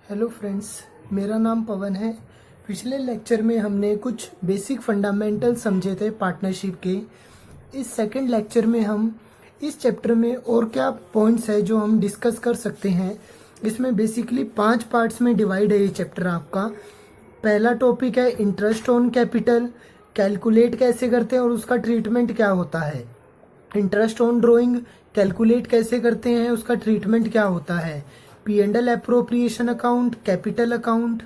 Hello friends, मेरा नाम पवन है। पिछले लेक्चर में हमने कुछ बेसिक फंडामेंटल समझे थे पार्टनरशिप के। इस सेकंड लेक्चर में हम इस चैप्टर में और क्या पॉइंट्स है जो हम डिस्कस कर सकते हैं। इसमें बेसिकली 5 पार्ट्स में डिवाइड है ये चैप्टर आपका। पहला टॉपिक है इंटरेस्ट ऑन कैपिटल, कैलकुलेट कैसे करते हैं और उसका ट्रीटमेंट क्या होता है। इंटरेस्ट ऑन ड्राइंग कैलकुलेट कैसे करते हैं, उसका ट्रीटमेंट क्या होता है। P and L appropriation account, capital account,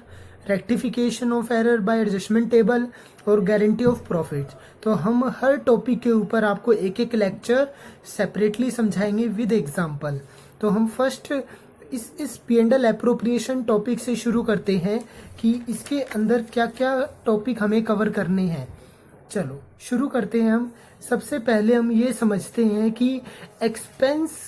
rectification of error bye adjustment table और गारंटी ऑफ प्रॉफिट। तो हम हर टॉपिक के ऊपर आपको एक एक लेक्चर सेपरेटली समझाएंगे विद एग्जांपल। तो हम फर्स्ट इस P and L appropriation topic से शुरू करते हैं कि इसके अंदर क्या क्या टॉपिक हमें कवर करने हैं। चलो शुरू करते हैं हम। सबसे पहले हम ये समझते हैं कि एक्सपेंस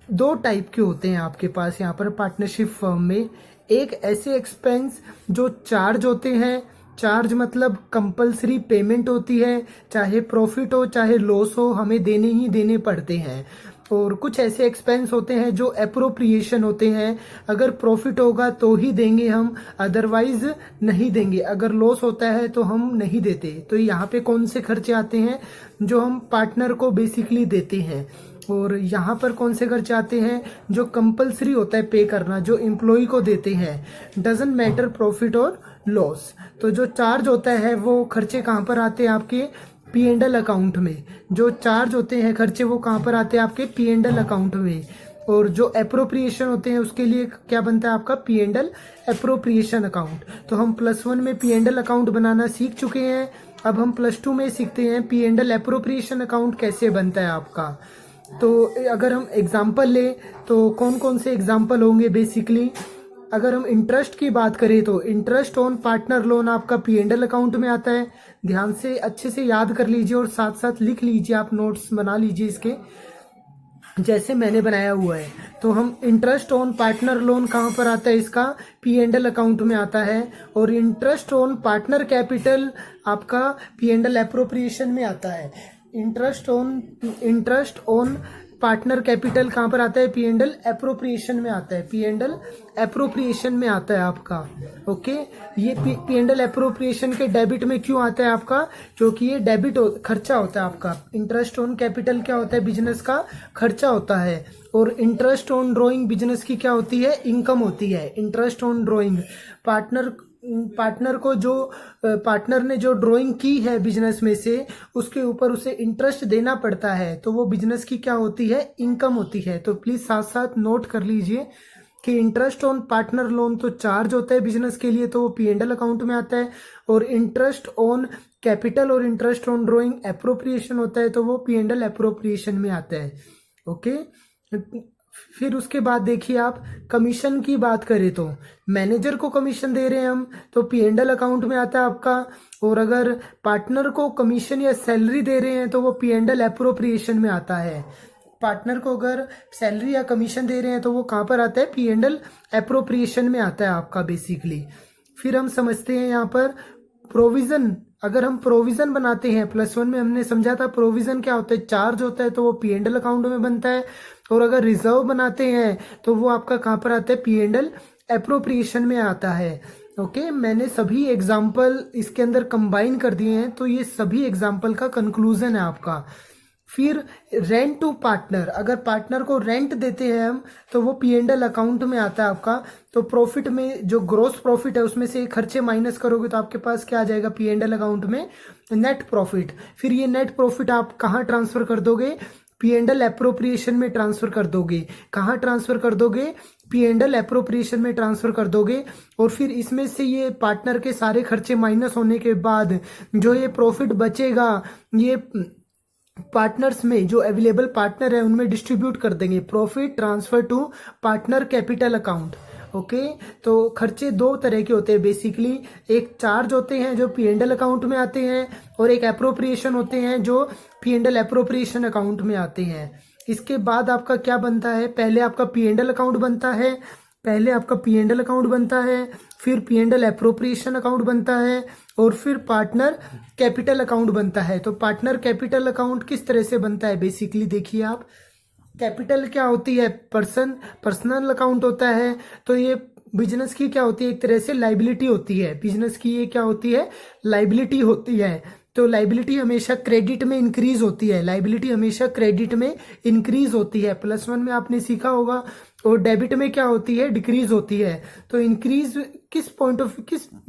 2 टाइप के होते हैं आपके पास यहाँ पर पार्टनरशिप फर्म में। एक ऐसे एक्सपेंस जो चार्ज होते हैं, चार्ज मतलब कंपलसरी पेमेंट होती है, चाहे प्रॉफिट हो चाहे लॉस हो हमें देने ही देने पड़ते हैं। और कुछ ऐसे एक्सपेंस होते हैं जो एप्रोप्रिएशन होते हैं, अगर प्रॉफिट होगा तो ही देंगे हम, अदरवाइज नहीं देंगे। अगर लॉस होता है तो हम नहीं देते। तो यहाँ पे कौन से खर्चे आते हैं जो हम पार्टनर को बेसिकली देते हैं, और यहाँ पर कौन से खर्चे आते हैं जो कंपलसरी होता है पे करना, जो एम्प्लॉय को देते हैं, डजंट मैटर प्रॉफिट और लॉस। तो जो चार्ज होता है वो खर्चे कहाँ पर आते हैं आपके पी एंड एल अकाउंट में। जो चार्ज होते हैं खर्चे वो कहाँ पर आते हैं आपके पी एंड एल अकाउंट में। और जो एप्रोप्रिएशन होते हैं उसके लिए क्या बनता है आपका P and L appropriation account. तो हम +1 में पी एंड एल अकाउंट बनाना सीख चुके हैं। अब हम +2 में सीखते हैं P and L appropriation account कैसे बनता है आपका। तो अगर हम एग्जाम्पल ले तो कौन कौन से एग्जाम्पल होंगे बेसिकली। अगर हम इंटरेस्ट की बात करें तो इंटरेस्ट ऑन पार्टनर लोन आपका पी एंड एल अकाउंट में आता है। ध्यान से अच्छे से याद कर लीजिए और साथ साथ लिख लीजिए, आप नोट्स बना लीजिए इसके जैसे मैंने बनाया हुआ है। तो हम इंटरेस्ट ऑन पार्टनर लोन कहाँ पर आता है, इसका पी एंड एल अकाउंट में आता है। और इंटरेस्ट ऑन पार्टनर कैपिटल आपका पी एंड एल एप्रोप्रिएशन में आता है। इंटरेस्ट ऑन पार्टनर कैपिटल कहाँ पर आता है, पी एंड एल एप्रोप्रिएशन में आता है। पी एंड एल एप्रोप्रिएशन में आता है आपका। ओके, ये पी एंड एल एप्रोप्रिएशन के डेबिट में क्यों आता है आपका, क्योंकि ये डेबिट खर्चा होता है आपका। इंटरेस्ट ऑन कैपिटल क्या होता है, बिजनेस का खर्चा होता है। और इंटरेस्ट ऑन ड्राइंग बिजनेस की क्या होती है, इनकम होती है। इंटरेस्ट ऑन ड्राइंग पार्टनर को जो पार्टनर ने जो ड्राइंग की है बिजनेस में से उसके ऊपर उसे इंटरेस्ट देना पड़ता है, तो वो बिजनेस की क्या होती है, इनकम होती है। तो प्लीज साथ साथ नोट कर लीजिए कि इंटरेस्ट ऑन पार्टनर लोन तो चार्ज होता है बिजनेस के लिए, तो वो पी एंड एल अकाउंट में आता है। और इंटरेस्ट ऑन कैपिटल और इंटरेस्ट ऑन ड्राइंग एप्रोप्रिएशन होता है, तो वो पी एंड एल एप्रोप्रिएशन में आता है। ओके, फिर उसके बाद देखिए आप कमीशन की बात करें तो मैनेजर को कमीशन दे रहे हैं हम, तो पी एंड एल अकाउंट में आता है आपका। और अगर पार्टनर को कमीशन या सैलरी दे रहे हैं तो वो पी एंड एल एप्रोप्रिएशन में आता है। पार्टनर को अगर सैलरी या कमीशन दे रहे हैं तो वो कहाँ पर आता है, पी एंड एल एप्रोप्रिएशन में आता है आपका बेसिकली। फिर हम समझते हैं यहाँ पर प्रोविजन। अगर हम प्रोविजन बनाते हैं, +1 में हमने समझा था प्रोविजन क्या होता है, चार्ज होता है, तो वो पी एंड एल अकाउंट में बनता है। और अगर रिजर्व बनाते हैं तो वो आपका कहाँ पर आता है, पी एंड एल एप्रोप्रिएशन में आता है। ओके, मैंने सभी एग्जाम्पल इसके अंदर कंबाइन कर दिए हैं, तो ये सभी एग्जाम्पल का कंक्लूजन है आपका। फिर रेंट टू पार्टनर, अगर पार्टनर को रेंट देते हैं हम तो वो पी एंड एल अकाउंट में आता है आपका। तो प्रॉफिट में जो ग्रोस प्रॉफिट है उसमें से खर्चे माइनस करोगे तो आपके पास क्या आ जाएगा, पी एंड एल अकाउंट में नेट प्रॉफिट। फिर ये नेट प्रॉफिट आप कहाँ ट्रांसफर कर दोगे, पी एंड एल एप्रोप्रिएशन में ट्रांसफर कर दोगे। कहाँ ट्रांसफर कर दोगे, पी एंड एल एप्रोप्रिएशन में ट्रांसफर कर दोगे। और फिर इसमें से ये पार्टनर के सारे खर्चे माइनस होने के बाद जो ये प्रॉफिट बचेगा ये पार्टनर्स में जो अवेलेबल पार्टनर है उनमें डिस्ट्रीब्यूट कर देंगे। Profit transfer to partner capital account. Okay, तो खर्चे 2 तरह के होते हैं बेसिकली। एक चार्ज होते हैं जो पी एंड एल अकाउंट में आते हैं, और एक एप्रोप्रिएशन होते हैं जो P and L appropriation account में आते हैं। इसके बाद आपका क्या बनता है, पहले आपका पी एंड एल अकाउंट बनता है, फिर P and L appropriation account बनता है, और फिर पार्टनर कैपिटल अकाउंट बनता है। तो पार्टनर कैपिटल अकाउंट किस तरह से बनता है बेसिकली देखिए आप। कैपिटल क्या होती है, पर्सनल अकाउंट होता है। तो ये बिजनेस की क्या होती है, एक तरह से लाइबिलिटी होती है। बिजनेस की ये क्या होती है, लाइबिलिटी होती है। तो लाइबिलिटी हमेशा क्रेडिट में इंक्रीज होती है, लाइबिलिटी हमेशा क्रेडिट में इंक्रीज होती है। +1 में आपने सीखा होगा। और डेबिट में क्या होती है, डिक्रीज होती है। तो इंक्रीज किस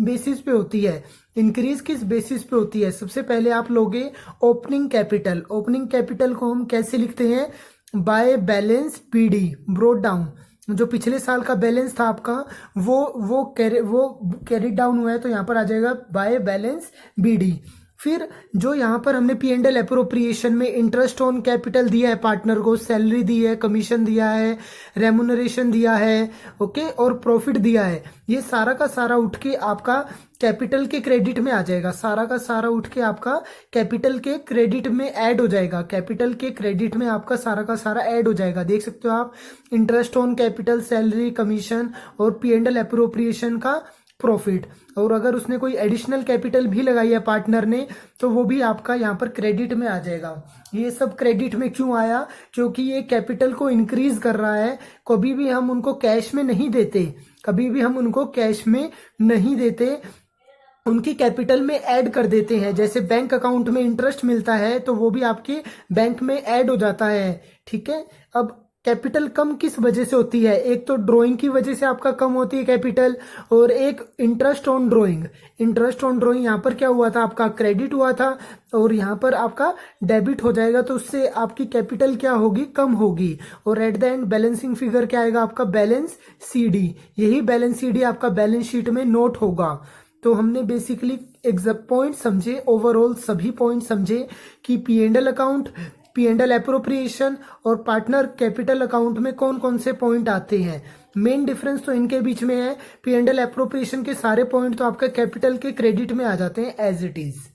बेसिस पे होती है, इंक्रीज किस बेसिस पे होती है। सबसे पहले आप लोगे ओपनिंग कैपिटल। ओपनिंग कैपिटल को हम कैसे लिखते हैं, by balance PD broad down. जो पिछले साल का बैलेंस था आपका वो कैरी डाउन हुआ है, तो यहाँ पर आ जाएगा बाय बैलेंस बीडी। फिर जो यहाँ पर हमने P&L अप्रोप्रिएशन में इंटरेस्ट ऑन कैपिटल दिया है, पार्टनर को सैलरी दी है, कमीशन दिया है, रेमुनरेशन दिया है, ओके, और प्रॉफिट दिया है, ये सारा का सारा उठ के आपका कैपिटल के क्रेडिट में आ जाएगा। सारा का सारा उठ के आपका कैपिटल के क्रेडिट में ऐड हो जाएगा। कैपिटल के क्रेडिट में आपका सारा का सारा ऐड हो जाएगा। देख सकते हो आप, interest on capital, salary, commission और P&L अप्रोप्रिएशन का प्रॉफिट। और अगर उसने कोई एडिशनल कैपिटल भी लगाई है पार्टनर ने, तो वो भी आपका यहाँ पर क्रेडिट में आ जाएगा। ये सब क्रेडिट में क्यों आया, क्योंकि ये कैपिटल को इंक्रीज कर रहा है। कभी भी हम उनको कैश में नहीं देते, कभी भी हम उनको कैश में नहीं देते, उनकी कैपिटल में ऐड कर देते हैं। जैसे बैंक अकाउंट में इंटरेस्ट मिलता है, तो वो भी आपके बैंक में ऐड हो जाता है, ठीक है। अब कैपिटल कम किस वजह से होती है, एक तो ड्राइंग की वजह से आपका कम होती है कैपिटल, और एक interest on drawing. Interest on drawing यहाँ पर क्या हुआ था, आपका क्रेडिट हुआ था, और यहाँ पर आपका डेबिट हो जाएगा, तो उससे आपकी कैपिटल क्या होगी, कम होगी। और at the end balancing figure क्या आएगा आपका, बैलेंस CD। यही बैलेंस CD आपका बैलेंस शीट में नोट होगा। तो हमने बेसिकली एग्जैक्ट पॉइंट समझे, ओवरऑल सभी पॉइंट समझे कि P&L अकाउंट, P&L अप्रोप्रिएशन और पार्टनर कैपिटल अकाउंट में कौन कौन से पॉइंट आते हैं। मेन डिफरेंस तो इनके बीच में है, P&L अप्रोप्रिएशन के सारे पॉइंट तो आपका कैपिटल के क्रेडिट में आ जाते हैं एज इट इज।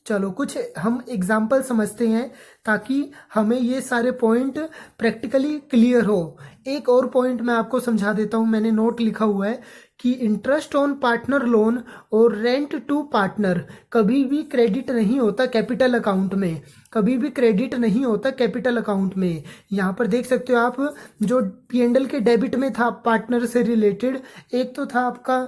चलो कुछ हम एग्जाम्पल समझते हैं ताकि हमें ये सारे पॉइंट प्रैक्टिकली क्लियर हो। एक और पॉइंट मैं आपको समझा देता हूं, मैंने नोट लिखा हुआ है कि इंटरेस्ट ऑन पार्टनर लोन और रेंट टू पार्टनर कभी भी क्रेडिट नहीं होता कैपिटल अकाउंट में, कभी भी क्रेडिट नहीं होता कैपिटल अकाउंट में। यहाँ पर देख सकते हो आप, जो P&L के डेबिट में था पार्टनर से रिलेटेड, एक तो था आपका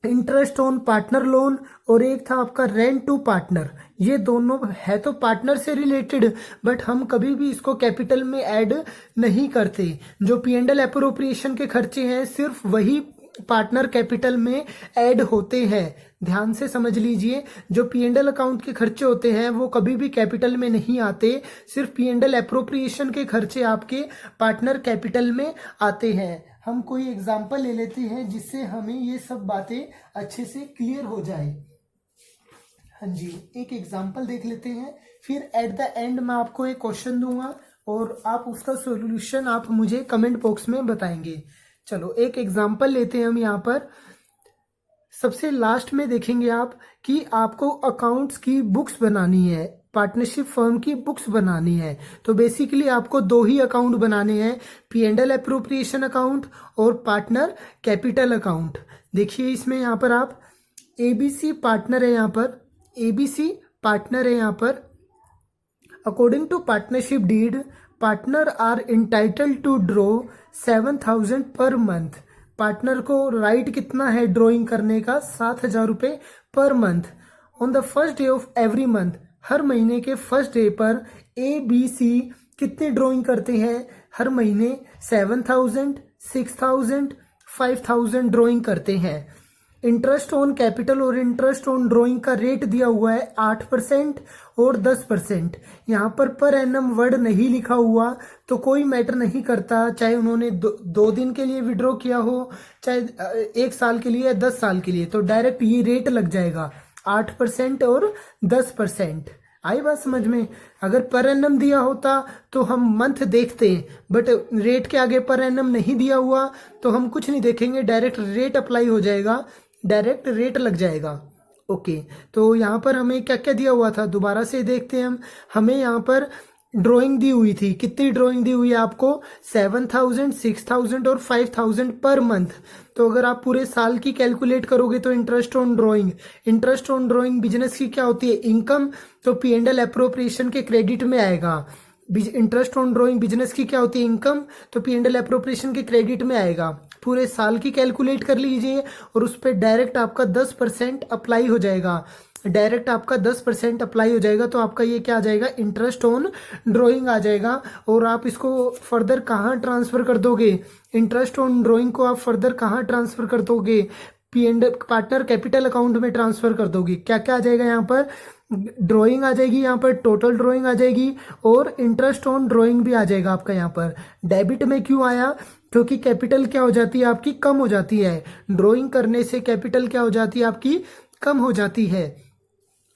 इंटरेस्ट ऑन पार्टनर लोन और एक था आपका रेंट टू पार्टनर। ये दोनों है तो पार्टनर से रिलेटेड, बट हम कभी भी इसको कैपिटल में ऐड नहीं करते। जो P&L अप्रोप्रिएशन के खर्चे हैं सिर्फ वही पार्टनर कैपिटल में ऐड होते हैं। ध्यान से समझ लीजिए, जो P&L अकाउंट के खर्चे होते हैं वो कभी भी कैपिटल में नहीं आते, सिर्फ P&L अप्रोप्रिएशन के खर्चे आपके पार्टनर कैपिटल में आते हैं। हम कोई एग्जांपल ले लेते हैं जिससे हमें ये सब बातें अच्छे से क्लियर हो जाए। हाँ जी, एक एग्जांपल देख लेते हैं, फिर एट द एंड मैं आपको एक क्वेश्चन दूंगा और आप उसका सॉल्यूशन आप मुझे कमेंट बॉक्स में बताएंगे। चलो एक एग्जांपल लेते हैं हम यहाँ पर। सबसे लास्ट में देखेंगे आप कि आपको अकाउंट्स की बुक्स बनानी है, पार्टनरशिप फर्म की बुक्स बनानी है। तो बेसिकली आपको दो ही अकाउंट बनाने हैं, P&L अप्रोप्रिएशन अकाउंट और पार्टनर कैपिटल अकाउंट। देखिए इसमें यहाँ पर आप ABC पार्टनर है, यहाँ पर ABC पार्टनर है। यहाँ पर according to partnership deed partner are entitled to draw 7,000 per month. Partner को राइट कितना है ड्रॉइंग करने का, 7,000 रुपये पर month. On the first day of every month, हर महीने के फर्स्ट डे पर ABC कितनी ड्रॉइंग करते हैं, हर महीने 7,000, 6,000, 5,000 ड्रॉइंग करते हैं। इंटरेस्ट ऑन कैपिटल और इंटरेस्ट ऑन ड्रॉइंग का रेट दिया हुआ है 8% और 10%। यहाँ पर एनम वर्ड नहीं लिखा हुआ तो कोई मैटर नहीं करता, चाहे उन्होंने 2 दिन के लिए विड्रॉ किया हो, चाहे 1 साल के लिए या 10 साल के लिए, तो डायरेक्ट ये रेट लग जाएगा 8% और 10%। आई बात समझ में। अगर पर एनम दिया होता तो हम मंथ देखते, बट रेट के आगे पर एनम नहीं दिया हुआ तो हम कुछ नहीं देखेंगे, डायरेक्ट रेट अप्लाई हो जाएगा, डायरेक्ट रेट लग जाएगा। ओके, तो यहाँ पर हमें क्या क्या दिया हुआ था दोबारा से देखते हैं हम। हमें यहाँ पर ड्राइंग दी हुई थी, कितनी ड्राइंग दी हुई है आपको, 7,000, 6,000 और 5,000 पर मंथ। तो अगर आप पूरे साल की कैलकुलेट करोगे तो interest on drawing, interest on drawing business की क्या होती है, इनकम, तो P&L अप्रोप्रिएशन के क्रेडिट में आएगा। इंटरेस्ट ऑन ड्राइंग बिजनेस की क्या होती है, इनकम, तो P&L अप्रोप्रिएशन के क्रेडिट में आएगा। पूरे साल की कैलकुलेट कर लीजिए और उस पर डायरेक्ट आपका 10% अप्लाई हो जाएगा। डायरेक्ट आपका 10% अप्लाई हो जाएगा, तो आपका ये क्या आ जाएगा, इंटरेस्ट ऑन ड्राइंग आ जाएगा। और आप इसको फर्दर कहाँ ट्रांसफर कर दोगे, इंटरेस्ट ऑन ड्राइंग को आप फर्दर कहाँ ट्रांसफर कर दोगे, P and partner capital account में ट्रांसफर कर दोगे। क्या क्या आ जाएगा यहाँ पर, ड्राइंग आ जाएगी, यहाँ पर टोटल ड्राइंग आ जाएगी और इंटरेस्ट ऑन ड्राइंग भी आ जाएगा आपका यहाँ पर। डेबिट में क्यों आया, क्योंकि कैपिटल क्या हो जाती है आपकी, कम हो जाती है। ड्राइंग करने से कैपिटल क्या हो जाती है आपकी, कम हो जाती है।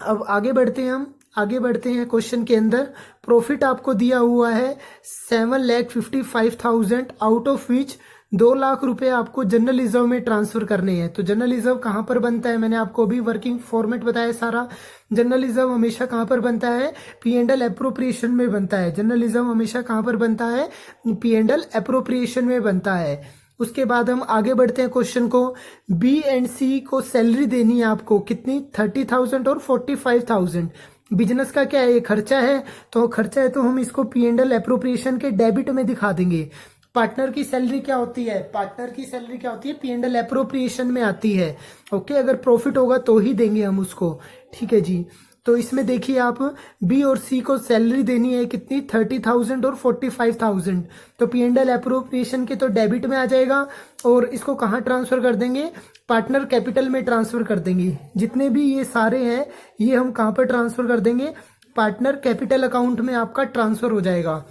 अब आगे बढ़ते हैं, हम आगे बढ़ते हैं क्वेश्चन के अंदर। प्रॉफिट आपको दिया हुआ है 7,55,000, आउट ऑफ विच 2 लाख रुपए आपको जनरल रिजर्व में ट्रांसफर करने हैं। तो जनरल रिजर्व कहाँ पर बनता है, मैंने आपको अभी वर्किंग फॉर्मेट बताया सारा। जनरल रिजर्व हमेशा कहाँ पर बनता है, पी एंड एल एप्रोप्रिएशन में बनता है। जनरल रिजर्व हमेशा कहाँ पर बनता है, पी एंड एल एप्रोप्रिएशन में बनता है। उसके बाद हम आगे बढ़ते हैं क्वेश्चन को। बी एंड सी को सैलरी देनी है आपको, कितनी, 30,000 और 45,000। बिजनेस का क्या है, ये खर्चा है, तो खर्चा है तो हम इसको पी एंड एल एप्रोप्रिएशन के डेबिट में दिखा देंगे। पार्टनर की सैलरी क्या होती है, पार्टनर की सैलरी क्या होती है, पी एंड एल एप्रोप्रिएशन में आती है। ओके, अगर प्रॉफिट होगा तो ही देंगे हम उसको, ठीक है जी। तो इसमें देखिए आप, बी और सी को सैलरी देनी है कितनी, 30,000 और 45,000। तो पी एंड एल एप्रोप्रिएशन के तो डेबिट में आ जाएगा और इसको कहाँ ट्रांसफर कर देंगे, पार्टनर कैपिटल में ट्रांसफर कर देंगे। जितने भी ये सारे हैं ये हम कहाँ पर ट्रांसफर कर देंगे, पार्टनर कैपिटल अकाउंट में आपका ट्रांसफर हो जाएगा।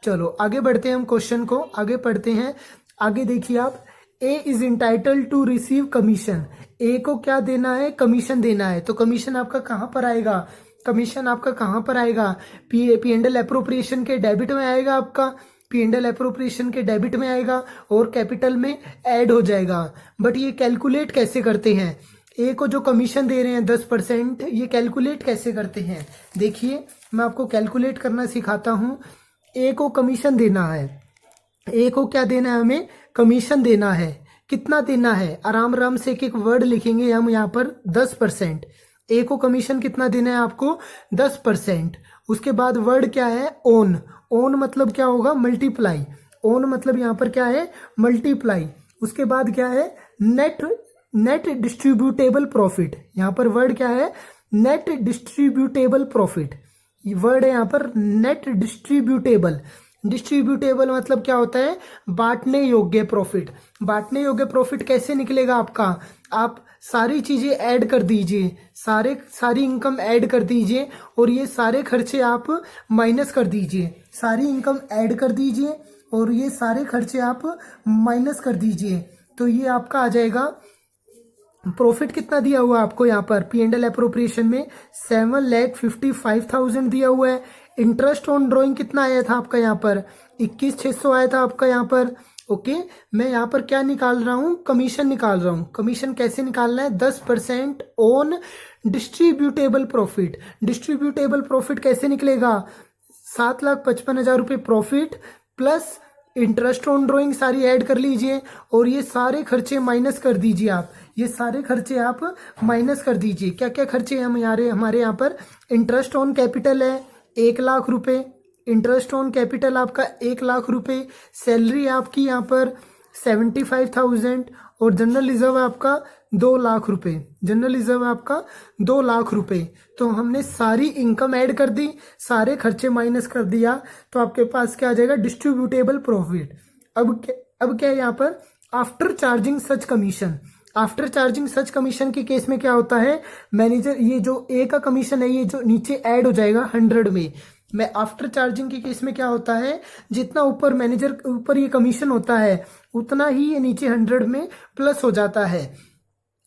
चलो आगे बढ़ते हैं हम क्वेश्चन को आगे पढ़ते हैं। आगे देखिए आप, A is entitled to receive commission. A को क्या देना है, कमीशन देना है। तो कमीशन आपका कहाँ पर आएगा, कमीशन आपका कहाँ पर आएगा, पी एंड एल एप्रोप्रिएशन के डेबिट में आएगा आपका, पी एंड एल एप्रोप्रिएशन के डेबिट में आएगा और कैपिटल में ऐड हो जाएगा। बट ये कैलकुलेट कैसे करते हैं, ए को जो कमीशन दे रहे हैं 10%, ये कैलकुलेट कैसे करते हैं, देखिए मैं आपको कैलकुलेट करना सिखाता हूँ। ए को कमीशन देना है, ए को क्या देना है, हमें कमीशन देना है। कितना देना है, आराम आराम से एक एक वर्ड लिखेंगे हम यहाँ पर, 10%। ए को कमीशन कितना देना है आपको, 10%। उसके बाद वर्ड क्या है, ओन। ओन मतलब क्या होगा, मल्टीप्लाई। ओन मतलब यहाँ पर क्या है, मल्टीप्लाई। उसके बाद क्या है, नेट डिस्ट्रीब्यूटेबल प्रॉफिट। यहाँ पर वर्ड क्या है, नेट डिस्ट्रीब्यूटेबल प्रॉफिट। वर्ड है यहाँ पर नेट डिस्ट्रीब्यूटेबल। डिस्ट्रीब्यूटेबल मतलब क्या होता है, बांटने योग्य प्रॉफिट। बांटने योग्य प्रॉफिट कैसे निकलेगा आपका, आप सारी चीजें ऐड कर दीजिए, सारी इनकम ऐड कर दीजिए और ये सारे खर्चे आप माइनस कर दीजिए। सारी इनकम ऐड कर दीजिए और ये सारे खर्चे आप माइनस कर दीजिए, तो ये आपका आ जाएगा। प्रॉफिट कितना दिया हुआ है आपको यहाँ पर, पी एंड एल एप्रोप्रिएशन में 7,55,000 दिया हुआ है। इंटरेस्ट ऑन ड्राइंग कितना आया था आपका यहाँ पर, 21,600 आया था आपका यहाँ पर। ओके, मैं यहाँ पर क्या निकाल रहा हूँ, कमीशन निकाल रहा हूँ। कमीशन कैसे निकालना है, 10% on distributable profit. Distributable profit कैसे निकलेगा, 7,55,000 रुपये profit plus interest on drawing सारी ऐड कर लीजिए और ये सारे खर्चे माइनस कर दीजिए आप। ये सारे खर्चे आप माइनस कर दीजिए। क्या क्या खर्चे हैं हमारे यहाँ पर, इंटरेस्ट ऑन कैपिटल है 1 लाख रुपए, इंटरेस्ट ऑन कैपिटल आपका 1 लाख रुपए, सैलरी आपकी यहाँ पर 75,000 और जनरल रिजर्व आपका 2 लाख रुपए। जनरल रिजर्व आपका 2 लाख रुपए। तो हमने सारी इनकम ऐड कर दी, सारे खर्चे माइनस कर दिया, तो आपके पास क्या आ जाएगा, डिस्ट्रीब्यूटेबल प्रॉफिट। अब क्या है यहाँ पर, आफ्टर चार्जिंग सच कमीशन। आफ्टर चार्जिंग सच कमीशन के केस में क्या होता है, मैनेजर, ये जो ए का कमीशन है ये जो नीचे ऐड हो जाएगा 100 में। मैं आफ्टर चार्जिंग के केस में क्या होता है, जितना ऊपर मैनेजर ऊपर ये कमीशन होता है उतना ही ये नीचे 100 में प्लस हो जाता है।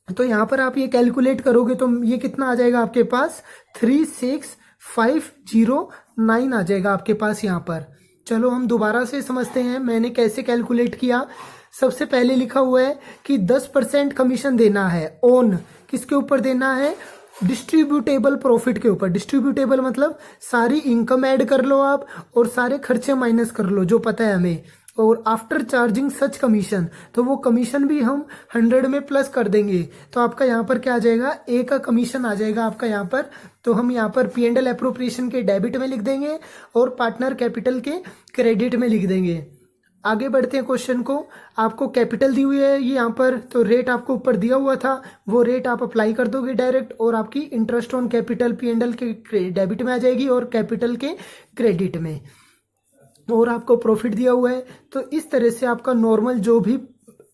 तो यहाँ पर आप ये कैलकुलेट करोगे तो ये कितना आ जाएगा आपके पास, 36,509 आ जाएगा आपके पास यहाँ पर। चलो हम दोबारा से समझते हैं मैंने कैसे कैलकुलेट किया। सबसे पहले लिखा हुआ है कि 10% कमीशन देना है, ओन किसके ऊपर देना है, डिस्ट्रीब्यूटेबल प्रॉफिट के ऊपर। डिस्ट्रीब्यूटेबल मतलब सारी इनकम ऐड कर लो आप और सारे खर्चे माइनस कर लो जो पता है हमें, और आफ्टर चार्जिंग सच कमीशन, तो वो कमीशन भी हम 100 में प्लस कर देंगे। तो आपका यहाँ पर क्या आ जाएगा, ए का कमीशन आ जाएगा आपका यहाँ पर। तो हम यहाँ पर पी एंड एल एप्रोप्रिएशन के डेबिट में लिख देंगे और पार्टनर कैपिटल के क्रेडिट में लिख देंगे। आगे बढ़ते हैं क्वेश्चन को। आपको कैपिटल दी हुई है ये यहाँ पर, तो रेट आपको ऊपर दिया हुआ था, वो रेट आप अप्लाई कर दोगे डायरेक्ट, और आपकी इंटरेस्ट ऑन कैपिटल P&L के डेबिट में आ जाएगी और कैपिटल के क्रेडिट में। और आपको प्रॉफिट दिया हुआ है, तो इस तरह से आपका नॉर्मल जो भी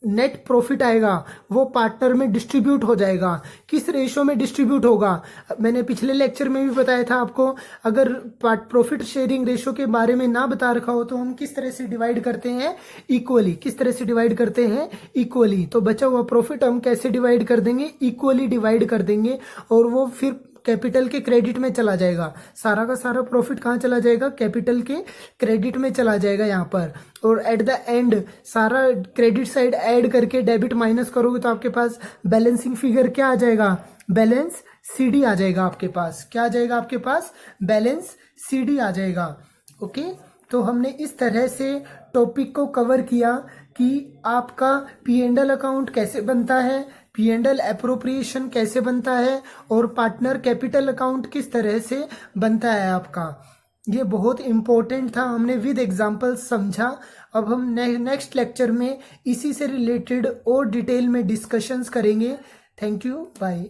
नेट प्रॉफिट आएगा वो पार्टनर में डिस्ट्रीब्यूट हो जाएगा। किस रेशो में डिस्ट्रीब्यूट होगा, मैंने पिछले लेक्चर में भी बताया था आपको। अगर प्रॉफिट शेयरिंग रेशो के बारे में ना बता रखा हो तो हम किस तरह से डिवाइड करते हैं, इक्वली। किस तरह से डिवाइड करते हैं, इक्वली। तो बचा हुआ प्रॉफिट हम कैसे डिवाइड कर देंगे, इक्वली डिवाइड कर देंगे, और वो फिर कैपिटल के क्रेडिट में चला जाएगा। सारा का सारा प्रॉफिट कहाँ चला जाएगा, कैपिटल के क्रेडिट में चला जाएगा यहाँ पर। और एट द एंड सारा क्रेडिट साइड ऐड करके डेबिट माइनस करोगे तो आपके पास बैलेंसिंग फिगर क्या आ जाएगा, बैलेंस CD आ जाएगा आपके पास। क्या आ जाएगा आपके पास, बैलेंस CD आ जाएगा। ओके, तो हमने इस तरह से टॉपिक को कवर किया कि आपका P&L अकाउंट कैसे बनता है, P&L एप्रोप्रिएशन कैसे बनता है, और पार्टनर कैपिटल अकाउंट किस तरह से बनता है आपका। ये बहुत इंपॉर्टेंट था, हमने विद एग्जांपल समझा। अब हम नेक्स्ट लेक्चर में इसी से रिलेटेड और डिटेल में डिस्कशंस करेंगे। Thank you, bye.